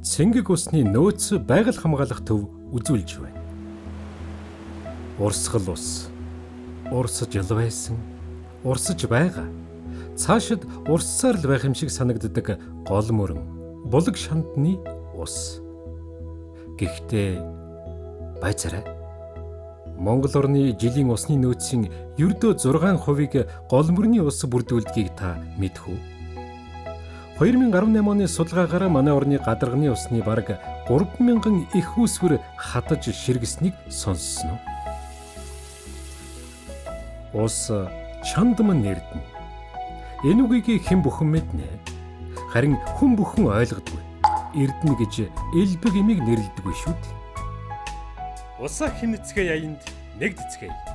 цэнгэг усны нөөц байгаль хамгаалах төв үзүүлж байна. Урсгал ус. Урсж ил байсан. Урсж байгаа. Цаашид урссаар л байх юм шиг санагддаг гол мөрөн булаг шандны ус. Гэхдээ байцаарай. Монгол орны жилийн усны нөөцийн ердөө 6%-ийг гол мөрний ус бүрдүүлдгийг та мэдэх үү? 2018 оны судалгаагаар манай орны гадарганы усны бараг 3,000 их үүсвэр хатаж ширгэснийг сонссон уу? Ус чандам нэрдэнэ. Энэ үгийг хэн бүхэн мэднэ? Харин хүн бүхэн ойлгодгүй. Эрдэнэ гэж элбэг имийг нэрлэдэггүй шүү дээ. Усаа хинэцгээ яйнд нэгдэцгээе.